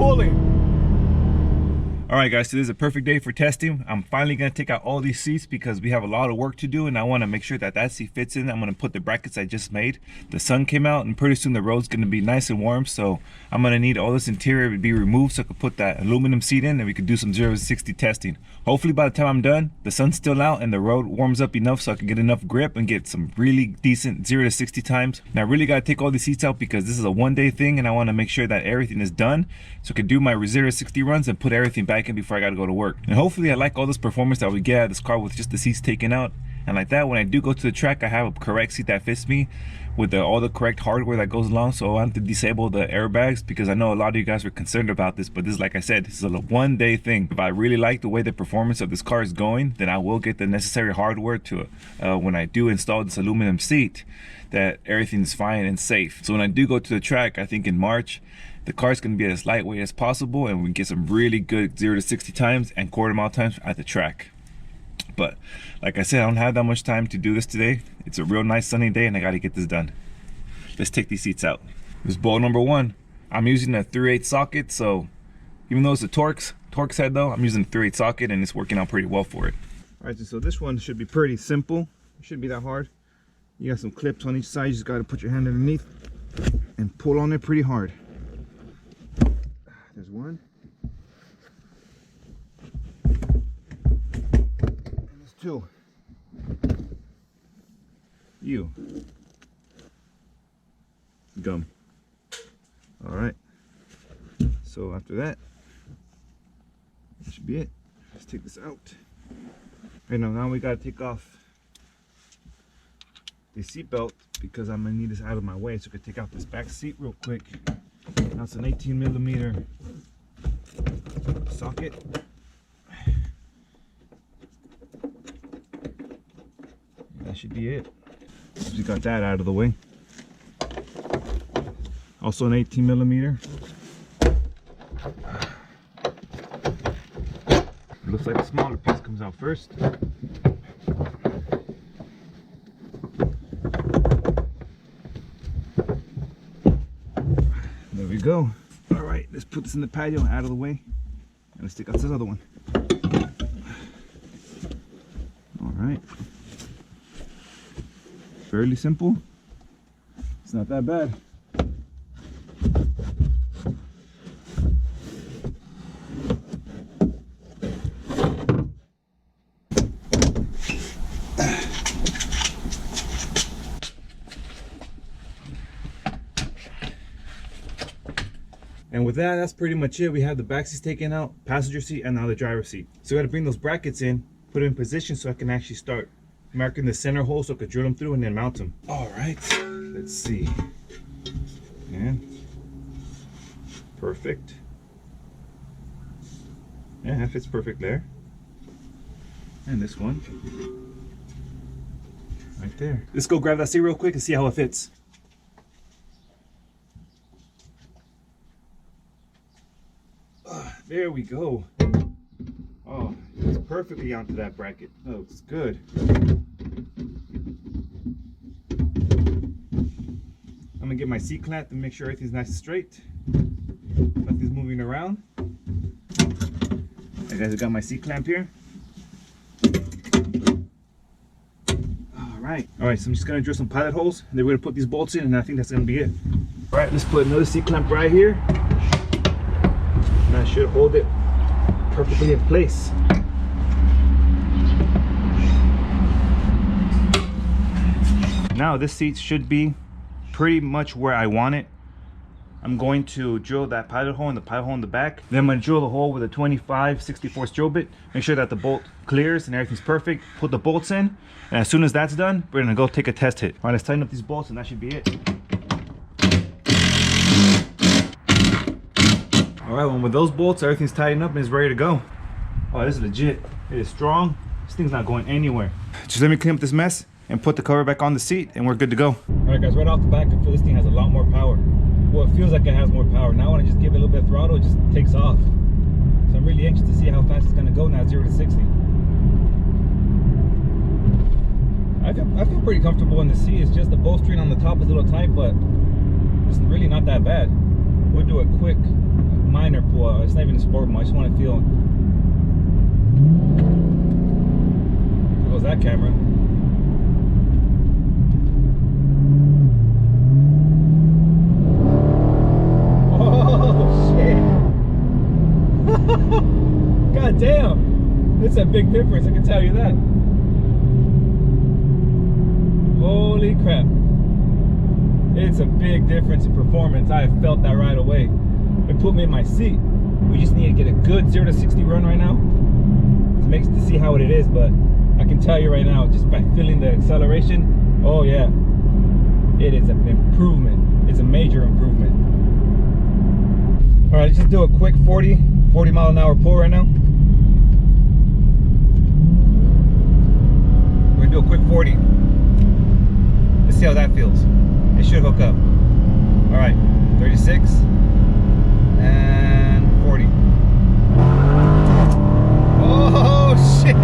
pulling. Alright guys, so this is a perfect day for testing. I'm finally going to take out all these seats because we have a lot of work to do and I want to make sure that that seat fits in. I'm going to put the brackets I just made. The sun came out and pretty soon the road's going to be nice and warm, so I'm going to need all this interior to be removed so I can put that aluminum seat in and we can do some 0 to 60 testing. Hopefully by the time I'm done, the sun's still out and the road warms up enough so I can get enough grip and get some really decent 0 to 60 times. Now I really got to take all these seats out because this is a one-day thing and I want to make sure that everything is done so I can do my 0 to 60 runs and put everything back in before I got to go to work. And hopefully I like all this performance that we get out of this car with just the seats taken out. And like that, when I do go to the track, I have a correct seat that fits me with all the correct hardware that goes along. So I have to disable the airbags because I know a lot of you guys are concerned about this, but this is, like I said, this is a one-day thing. If I really like the way the performance of this car is going, then I will get the necessary hardware to when I do install this aluminum seat, that everything's fine and safe. So when I do go to the track, I think in March, the car's going to be as lightweight as possible and we can get some really good 0 to 60 times and quarter mile times at the track. But like I said, I don't have that much time to do this today. It's a real nice sunny day and I got to get this done. Let's take these seats out. This is bolt number 1. I'm using a 3/8 socket, so even though it's a Torx head though, I'm using a 3/8 socket and it's working out pretty well for it. Alright, so this one should be pretty simple. It shouldn't be that hard. You got some clips on each side. You just got to put your hand underneath and pull on it pretty hard. There's one. And there's 2. You. Gum. Alright. So after that should be it. Let's take this out. Okay, now we gotta take off the seat belt because I'm gonna need this out of my way, so I can take out this back seat real quick. Now it's an 18mm socket. That should be it. We got that out of the way. Also an 18mm. Looks like the smaller piece comes out first. There we go. All right, let's put this in the patio out of the way and let's take out this other one. All right. Fairly simple. It's not that bad. And with that, that's pretty much it. We have the back seats taken out, passenger seat, and now the driver's seat. So I got to bring those brackets in, put it in position so I can actually start marking the center hole so I could drill them through and then mount them. All right, let's see. And perfect. Yeah, that fits perfect there. And this one right there. Let's go grab that seat real quick and see how it fits. There we go. Oh, it's perfectly onto that bracket. That looks good. I'm gonna get my seat clamp and make sure everything's nice and straight. Nothing's moving around. I guys, I got my seat clamp here. All right, so I'm just gonna drill some pilot holes and then we're gonna put these bolts in and I think that's gonna be it. All right, let's put another seat clamp right here. And I should hold it perfectly in place. Now this seat should be pretty much where I want it. I'm going to drill that pilot hole and the pilot hole in the back. Then I'm going to drill the hole with a 25/64 drill bit. Make sure that the bolt clears and everything's perfect. Put the bolts in, and as soon as that's done, we're going to go take a test hit. All right, let's tighten up these bolts and that should be it. All right, well, with those bolts, everything's tightened up and it's ready to go. Oh, this is legit. It is strong. This thing's not going anywhere. Just let me clean up this mess and put the cover back on the seat and we're good to go. All right, guys, right off the back, I feel this thing has a lot more power. Well, it feels like it has more power. Now when I just give it a little bit of throttle, it just takes off. So I'm really anxious to see how fast it's gonna go now, 0 to 60. I feel pretty comfortable in the seat. It's just the bowstring on the top is a little tight, but it's really not that bad. We'll do a quick minor pull. It's not even a sport mode. I just want to feel. There goes that camera. Oh shit! God damn! It's a big difference. I can tell you that. Holy crap! It's a big difference in performance. I have felt that right away. It put me in my seat. We just need to get a good 0 to 60 run right now to see how it is, but I can tell you right now, just by feeling the acceleration, oh yeah, it is an improvement. It's a major improvement. All right, let's just do a quick 40 mile an hour pull right now. We're gonna do a quick 40. Let's see how that feels. It should hook up. All right, 36 and 40. Oh shit!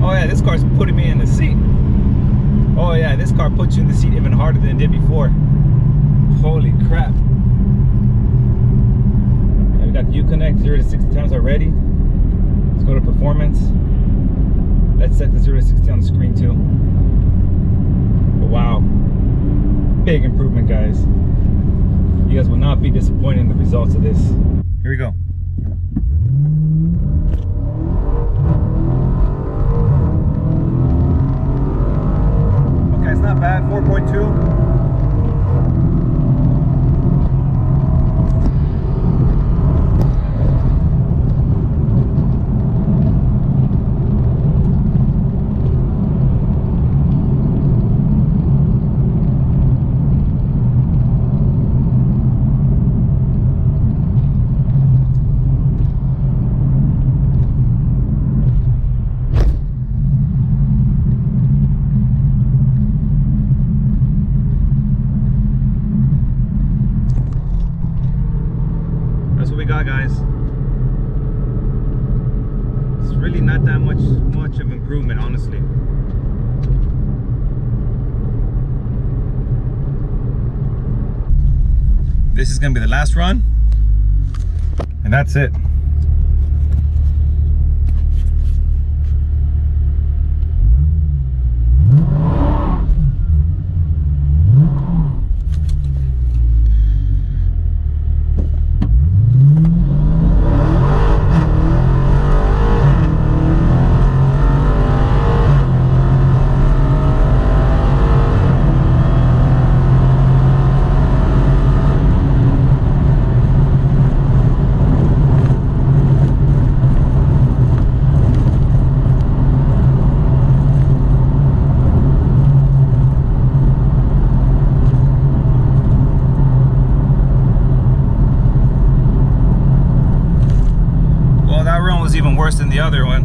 Oh yeah, this car's putting me in the seat. Oh yeah, this car puts you in the seat even harder than it did before. Holy crap. And we got the U-Connect 0 to 60 times already. Let's go to performance. Let's set the 0 to 60 on the screen too. Wow. Big improvement, guys. You guys will not be disappointed in the results of this. Here we go. Okay, it's not bad. 4.2. That's what we got, guys. It's really not that much of improvement, honestly. This is gonna be the last run, and that's it. Even worse than the other one.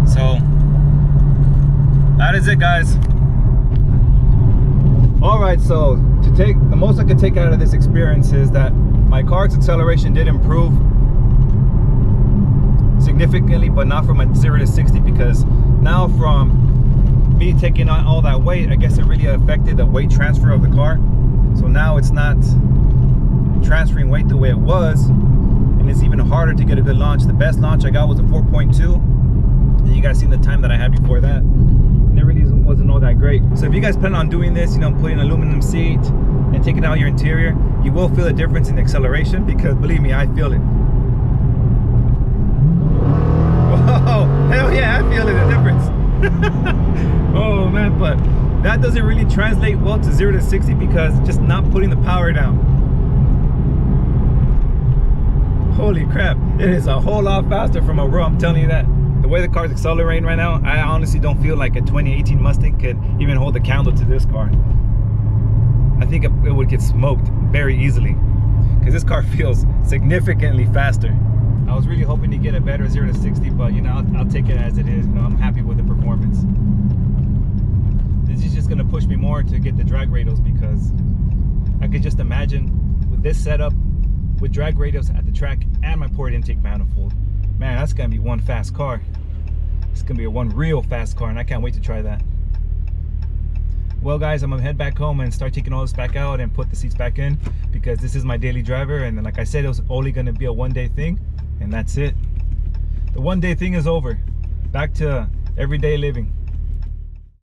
So that is it, guys. All right, so the most I could take out of this experience is that my car's acceleration did improve significantly, but not from a 0 to 60, because now from me taking on all that weight, I guess it really affected the weight transfer of the car. So now it's not transferring weight the way it was, and it's even harder to get a good launch. The best launch I got was a 4.2, and you guys seen the time that I had before that, and it really wasn't all that great. So if you guys plan on doing this, you know, putting an aluminum seat and taking out your interior, you will feel a difference in acceleration, because believe me, I feel it. Whoa, hell yeah, I feel it, the difference. Oh man, but that doesn't really translate well to 0 to 60, because just not putting the power down. Holy crap, it is a whole lot faster from a row, I'm telling you that. The way the car's accelerating right now, I honestly don't feel like a 2018 Mustang could even hold a candle to this car. I think it would get smoked very easily, because this car feels significantly faster. I was really hoping to get a better 0 to 60, but you know, I'll take it as it is. You know, I'm happy with the performance. This is just gonna push me more to get the drag radials, because I could just imagine with this setup, with drag radials at the track and my port intake manifold, man, that's gonna be one fast car. It's gonna be one real fast car, and I can't wait to try that. Well guys, I'm gonna head back home and start taking all this back out and put the seats back in, because this is my daily driver, and then like I said, it was only gonna be a one-day thing, and that's it. The one-day thing is over. Back to everyday living.